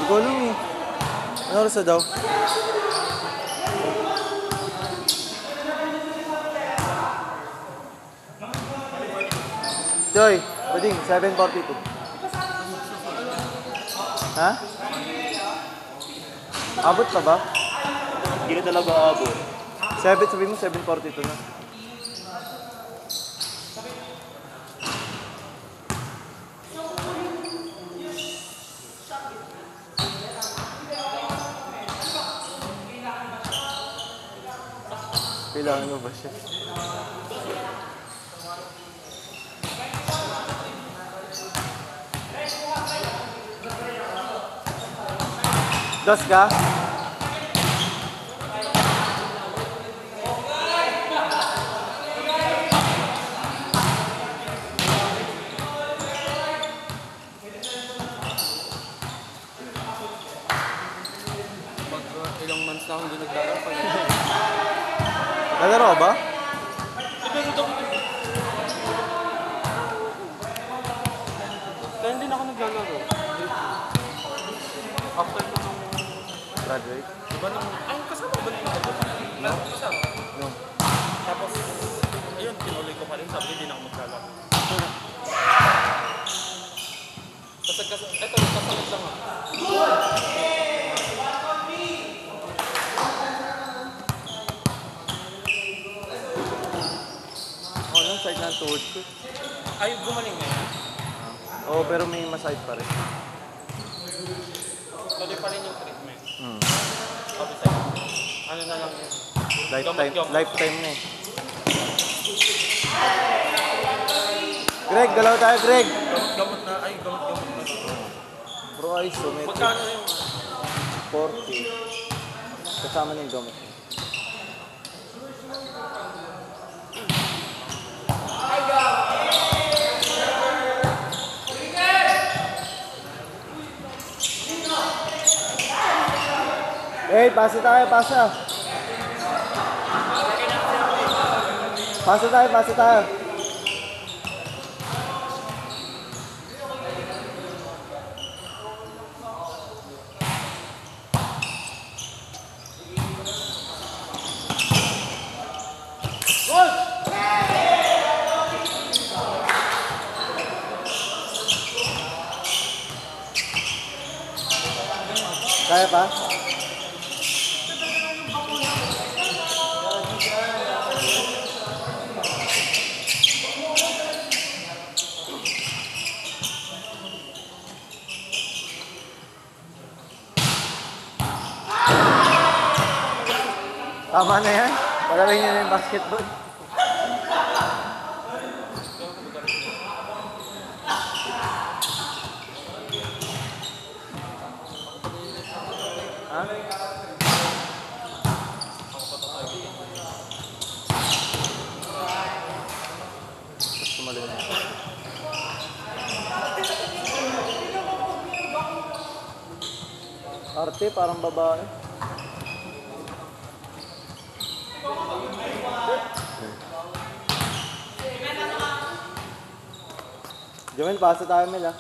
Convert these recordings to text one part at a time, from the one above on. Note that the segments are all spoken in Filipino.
Hindi ko alam eh. Ano oras na daw? Joy, Bading, 7:42. Ha? Abot pa ba? Hindi na talaga abot. Sabi mo 7:42 na. Kailangan mo ba siya? Dos ka? Ilang months na akong hindi naglalaro pa. Nalaro ba? Kaya hindi na ako naglalaro. After ko nung... Graduate? Diba nung... Ay, kasama ba nila ako? No? Kasama? No. Tapos, ayun, tinuloy ko pa rin. Sabi, hindi na ako maglalaro. Kasi, eto, kasalit lang ako. Side na tuhod ko. Ay, gumaling ngayon. Oo, pero may maside pa rin. Tuloy pa rin yung treatment. Okay, sa'yo. Ano na lang yun? Lifetime na eh. Greg, galaw tayo, Greg! Gamot na, ay, gamot na. Bro, isometric. Magkano yung... 40. Kasama na yung gamot. Hey, pasa tayo, pasa. Pasa tayo, pasa tayo. Kaya pa? Tama na yan. Pagaling niya na yung basketball. Ha? Tapos tumalun na. Arte, parang babae. Jamel, pasa tayo, Mel, ha?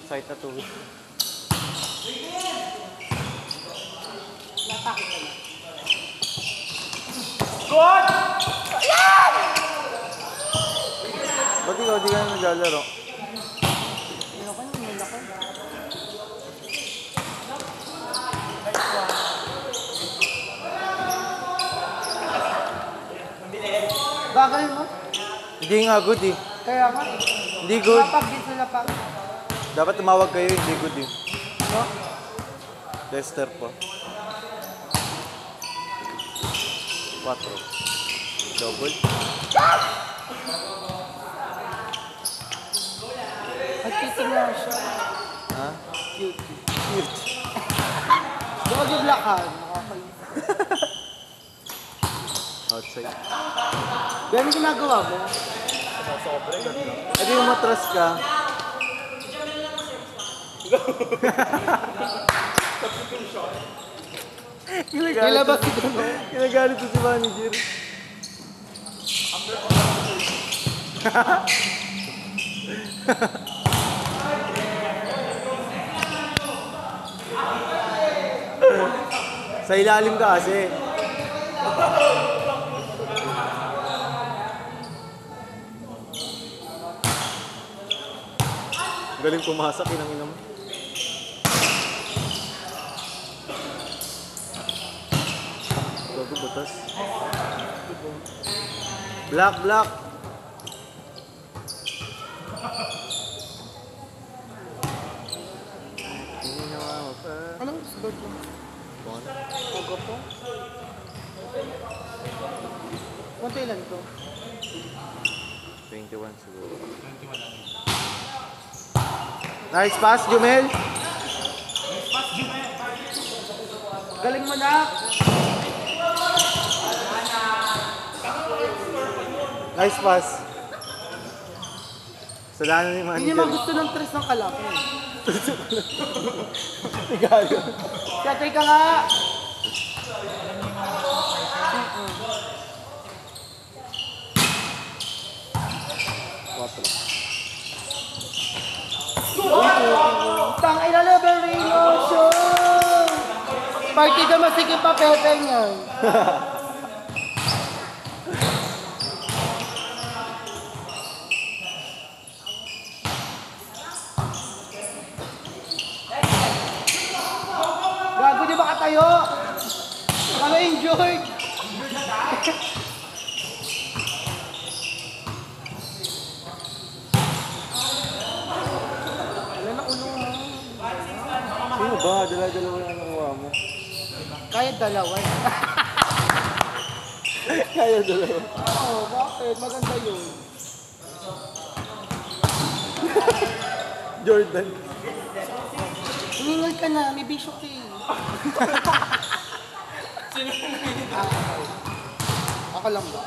Site na tubig. Good! Ba't ikaw di ka na naglalaro? Bagal mo. Hindi nga good eh. Kaya nga. Hindi good. Mapag-git sila pa. Dapat tumawag kayo, hindi good eh. No? Tester po. 4. Double. At cute nga siya. Ha? Cute. Cute. Huwag yung blakan. Nakakalit. Outside. Ganun ginagawa mo? Sobre, ganda. Eh di umatras ka. Nilabas si Bruno. Kinagalit ko si manager. Sa ilalim ka kasi. Galing pumasak, inang-ina mo. Gago, butas. Black, black. Hindi na pa. Anong score mo? Pogo po? Kunti lang to. 21 siguro. Nice pass, Jumel. Galing mo na. Nice pass. Salamat ni Hindi manager. naman gusto ng tres ng kalaki. Gago. Kaya teka nga. Tang ina na Berino show! Partida masikip pa Pepe niyan. Gago di ba katayo? Ano injured? Wala na ulo mo. Sino ba? Dala-dalawa lang ang uwa mo. Kaya dalawa. Kaya dalawa. Oo, bakit? Maganda yun. Jordan. Hiningal ka na, may bisyo ka eh. Ako lang ba?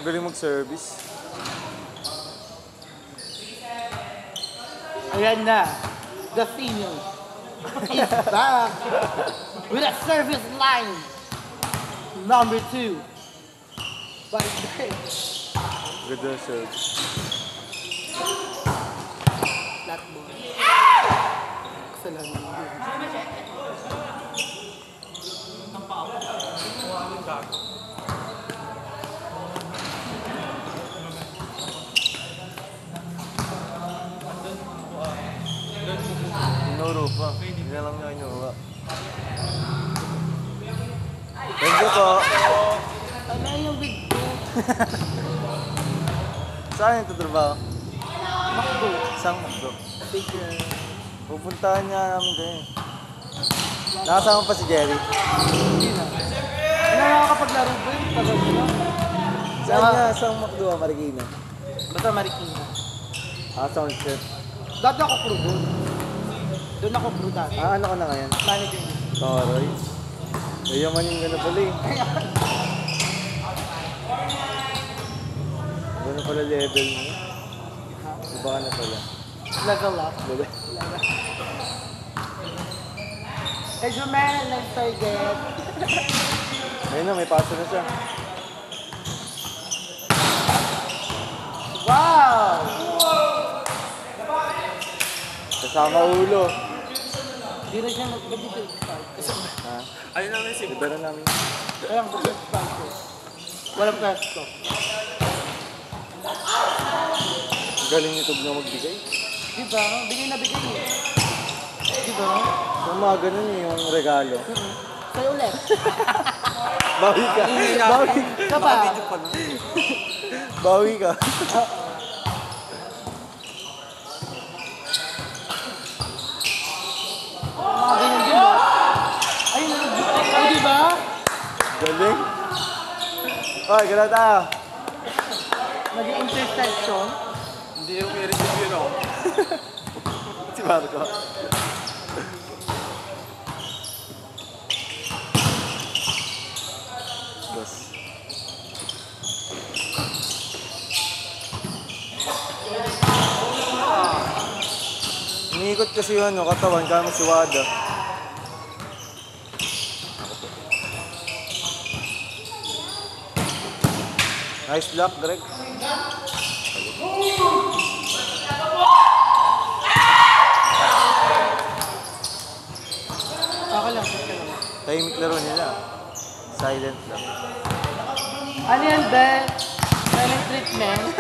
Galing mag-service. Ayan na. The senior is back with a service line. Number 2. But Ganda ng service. flat ball. Excellent. Tinuro pa. Hindi na lang niya inuha. Thank you po. Ano yung wig ko? Saan yung tatrabaho? Makbo. Isang makdo. Bigger. Pupuntahan niya namin din. Nakasama pa si Jerry. Hindi na. Ano nakakapaglaro ba yun? Tagal ko na. Saan niya? Isang makdo, Marikina. Basta Marikina. Sound chef. Dati ako crew doon. Doon ako crew dati. Ano ka na ngayon? Manager niya. Toroy. Yayamanin ka na pala eh. Ano pala level mo? Iba ka na pala. Level up. Eh, Jumel, let's target. Ayun na, may paso na siya. Sama ulo. Hindi na siya mag-dito. Ha? Ayun lang yung sim. Iba na namin. Kaya ang bukas ko. Walang gasto. Galing ni Tug na magbigay. Diba? Bigay na bigay eh. Diba? So, mga ganun yung regalo. Sa'yo ulit. Bawi ka. Bawi. Ka ba? Video pa na. Bawi ka. Mga ganyan din ba? Ayun, ay diba? Galing. Oy, gala tayo. Naging intersection. Hindi yung i-receive yun ako. Si Marco. Boss. Iniikot kasi yun, no, katawan, kaya si Wada. Nice block, Greg. Ako lang, sige lang. Tahimik laro nila. Silent lang. Ano yan, be? Silent treatment?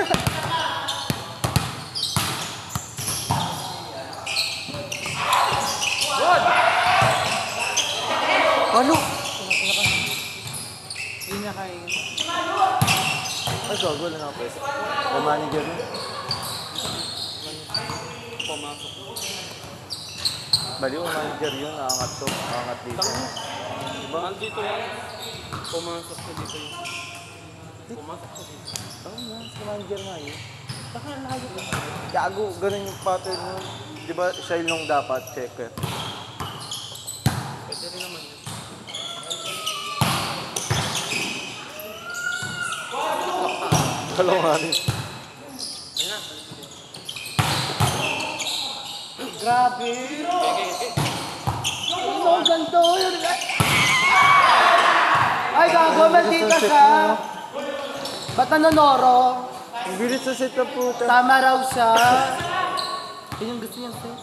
Ano? Hindi na kaya. Ay, so, wala na ako pwede. The manager mo. Pumasok. Baliw, manager yun. Aangat to. Aangat dito. Diba? Nandito yan. Pumasok ko dito yun. Pumasok ko dito. Oo nga, si manager nga yun. Baka nalayo ko. Gago, ganun yung pattern mo. Di ba, siya yung dapat checker. Pwede rin naman yun. Kalo nga rin. Ayun na. Grabe. Okay. Ano ang ganito? Ay, gago, maldita siya. Ba't nanonoro? Ang bilis sa setup po. Tama raw siya. Yun yung gusto niyang set.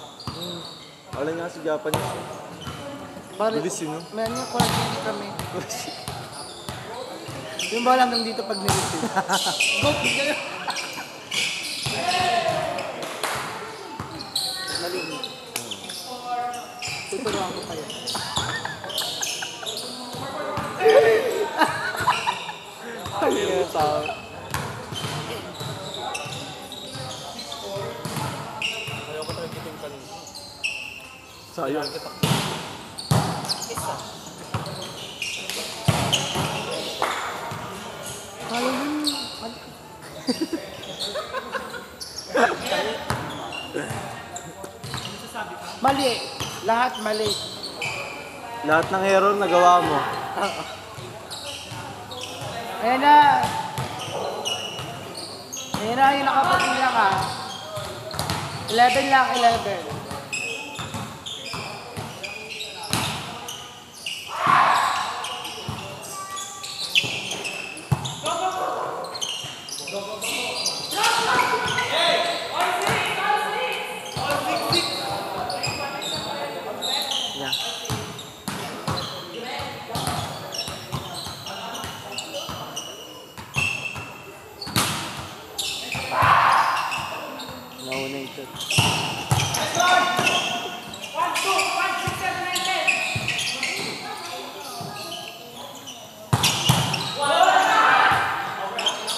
Wala nga si Japanese. Bari, Bilis yun, no? meron yung quarantine kami. Yung ba hanggang dito pag nilitin? Bok, bigyan. Malinis. Tuturuan ko kayo. Ay, yung tao. Ayoko talaga kiting kanina. Sayang. Kaya yun. Mali. Lahat mali. Lahat ng error nagawa mo. Ayan na. Ayan na yung nakapatila ka. 11 lang, 11. Yeah. Nauna ito.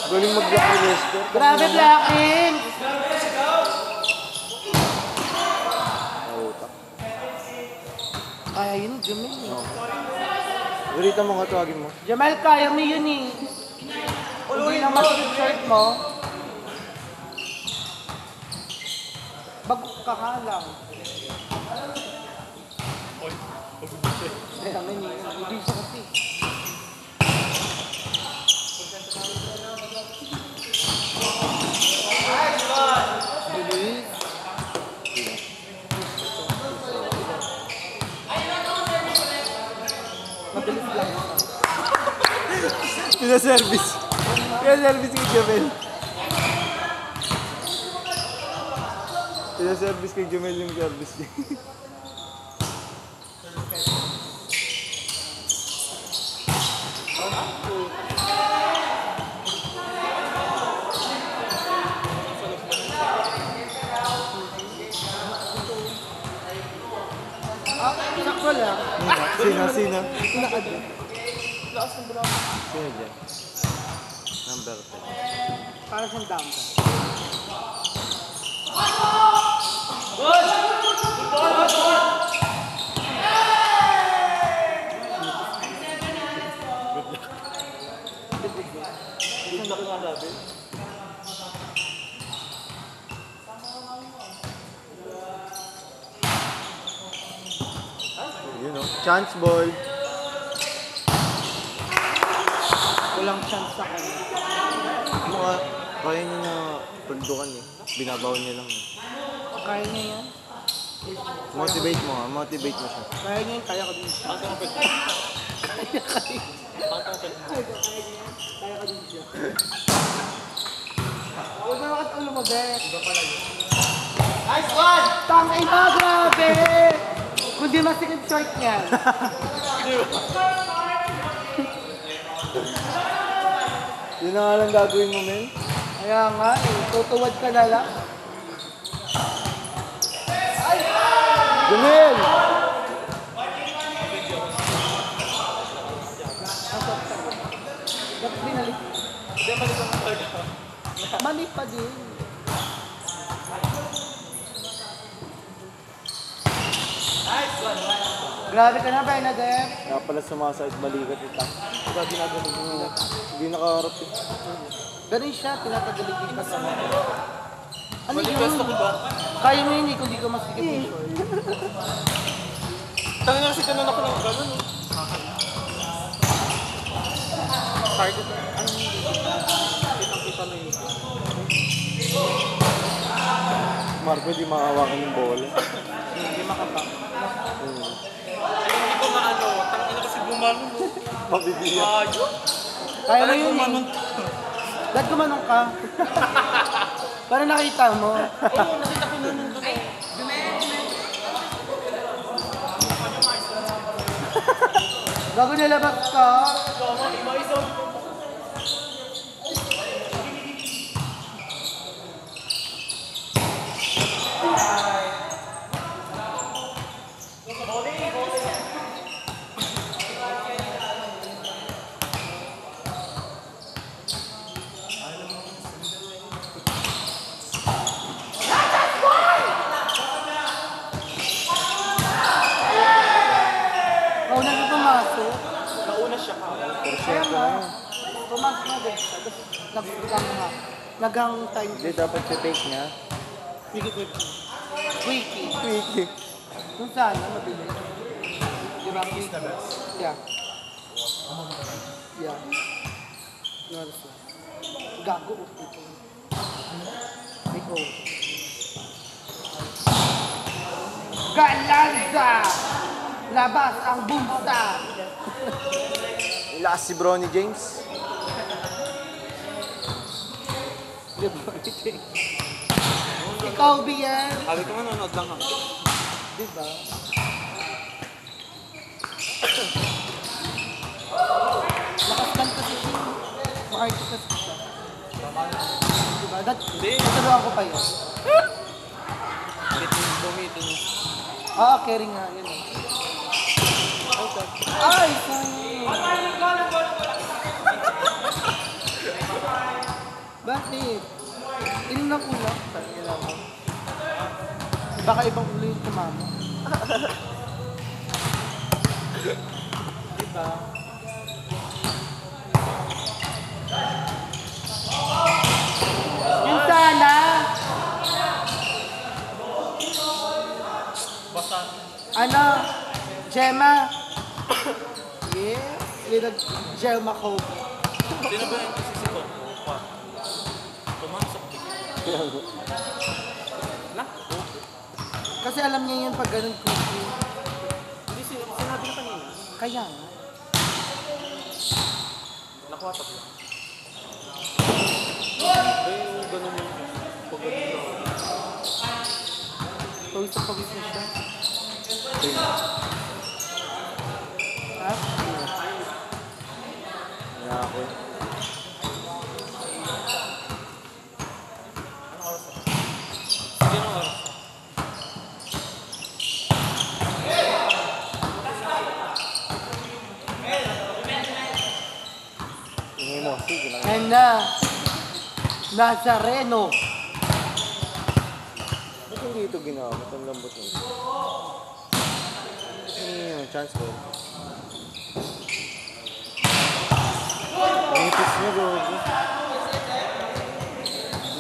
Galing mag-block ni Lester. Grabe, Blackin! Nautak. Kaya yun, Jamel. Urita mo nga, tawagin mo. Jamel, kaya mo yun eh. Hindi na mas shirt mo. Bagok ka ka lang. Kaya naman yun. Hindi siya kasi. Bilis. Mabilis lang. Pina-service. Pina-service kay Jamel. Pina-service kay Jumel yung service niya. Sakto lang. Sina? Pinakado. Sino dyan? Number 10. Para siyang dampa. Isang laki nga sabi. Yun o. Chance ball. Walang chance sa kanya. Mga kaya niya na pagdukan eh. Binabawan niya lang eh. Kaya niya yan. Motivate mo ha. Motivate mo siya. Kaya niya yan, kaya ko din siya. Ang kapit. Kaya ka din. Ang kapit. Kaya ka din siya. Huwag na makat ulo mo, Bek. Nice one! Tangay na, grabe! Kundi masikip short niyan. Yun na nga lang gagawin mo, men. Kaya nga eh, tutuwad ka na lang. Jumel! Ba't binalik? Hindi, mali ka ng third. Mali pa din. Grabe ka na, Bernadette. Kaya pala sumasakit balikat ito. Diba ginagawa mo? Hindi nakaharap eh. Ganun siya, tinatagalig din ka sa mga. Ano Manifesto yun? ko ba? Kaya mo yun eh, kung di ka masikip yung short. Tangin na kasi kanon ako ng gano'n, no? Target. Ano yung kitang-kita na yun? Marco, di makahawakan yung bola. Hindi makapa. Ay, hindi ko maano. Tangin na kasi gumano, no? Mabibigyan. Ayo. Kaya mo Parang yun gumanon. eh. Dahil gumanong ka. Para nakita mo. Oo, nakita ko na nandun eh. Bago nilabas ka. Mauna na pumasok. Nauna siya ka. Kaya nga. Pumasok na din siya. Tapos naghang time. Hindi, dapat i-take niya. Sige, Quickie. Quickie. Kung saan, mabilis. Di ba? Yeah. Yeah. Notice mo. Gago. Ikaw. Galanza! Labas ang bumsta! Ilakas si Bronny James. Di ba? Ikaw, Bian. Sabi ko nga, nanonood lang ako. Di ba? Nakastan kasi siya. Makarti kasi siya. Di ba? Hindi. Naturuan ko pa yun. Bumitin niya. Ah, caring nga. Yun. Ay, sayang. Bakit? Ilan na kulang? Tangin lang ako. Baka ibang ulo yung tumama. Diba? Yun sana! Basta. Ano? Gemma? Yes. Little Gemma Kobe. Sino ba yung sisipo? Pa. Pumasok. Na? Kasi alam niya yun pag ganun cookie. Hindi, sinabi na kanina. Kaya nga. Nakuha pa lang. Ay, yung ganun yung pag ganun lang. Pawis na siya. Ha? Kaya ako. Sige na oras. Tingin mo, sige lang. And Nazareno. Ba't hindi ito ginawa? Ba't ang lambot mo? Chance ko. Nipis niya, gogo.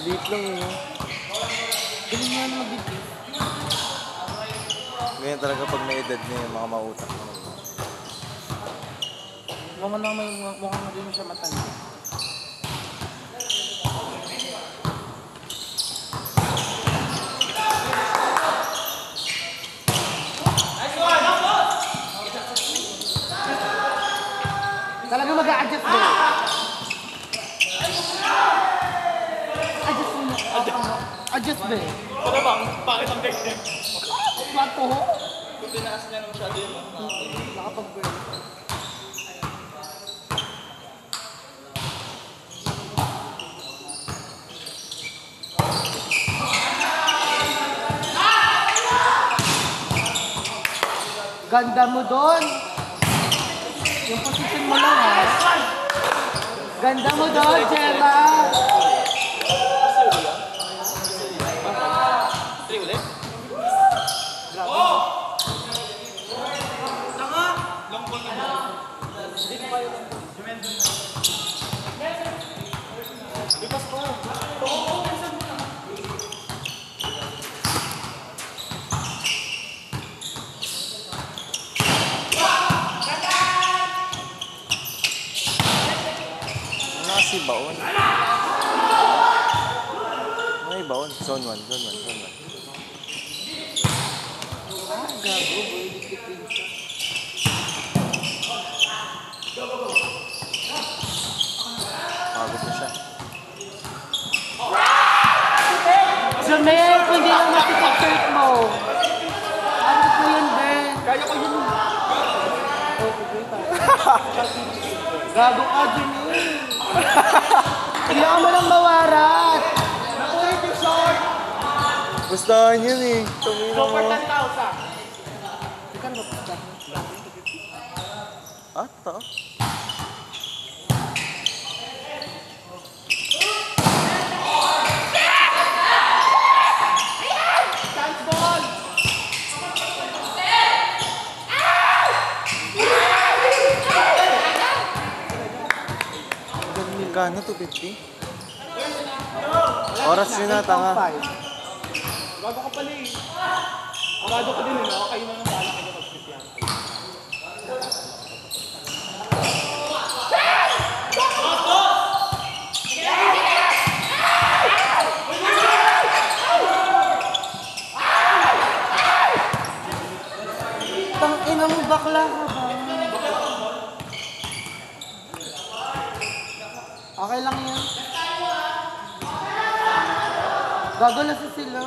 Liit lang yun. Ganun nga naman dito. Ganyan talaga pag may edad niya yung mga mautak. Mukhang na may mukhang na din siya matanda. Talaga mag-a-adjust ba? Adjust mo. Adjust ba? Ano ba? Bakit ang ganyan? Plato ho? Kung tinaas niya na masyado yun. Nakapag-burn. Ganda mo doon. Yung position mo lang ha. Ganda mo doon, Gemma. Three ulit? Si baon. May baon. Zone 1, zone 1, zone 1. Ah, gago. Boy, dikit siya. Pagod na siya. Jomel, kung hindi lang masikip shirt mo. Ano ko yun, Ben? Kaya ko yun. Oh, okay tayo. Gago ka, Jomel. Kailangan mo lang mawarat. Nakulit yung short. Gustahan yun eh. Tumino So, for mo. 10,000. Ikaw na ba? Ah, taka. Chance ball. Magkano? 250? Oras yun na, tanga. Bago ka pala eh. Amado ka din eh. Okay na lang sana kayo mag-fit yan. Tangina mo, bakla ka ba? Okay lang yan. Gago na sa sila.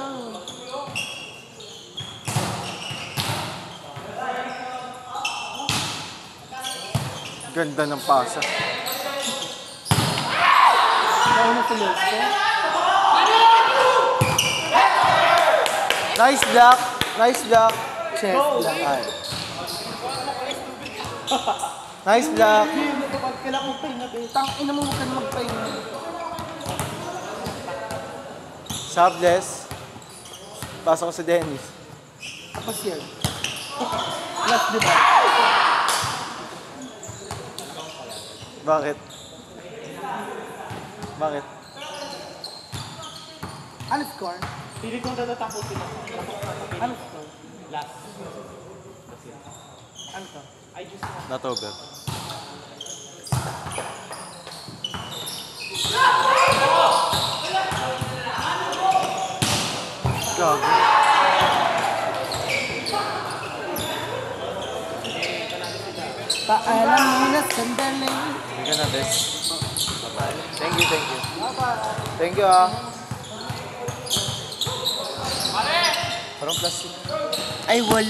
Ganda ng pasa. Gago na sila. Nice block! Nice block! Chest lang. Ay. Nice block! Kailangan magpahinga, be. Tangina mo, huwag ka na magpahinga. Shopless. Pasok ko sa Dennis. Tapos yan. Last, di ba? Bakit? Bakit? Ano score? Pili kong tatatapos sila. Ano score? Last. Ano to? I just want. Not over. Gago. Paalam muna sandali. Hindi ka na, Des. Bye-bye. Thank you, thank you. Thank you, ah. Parang plastic. Ay, wala.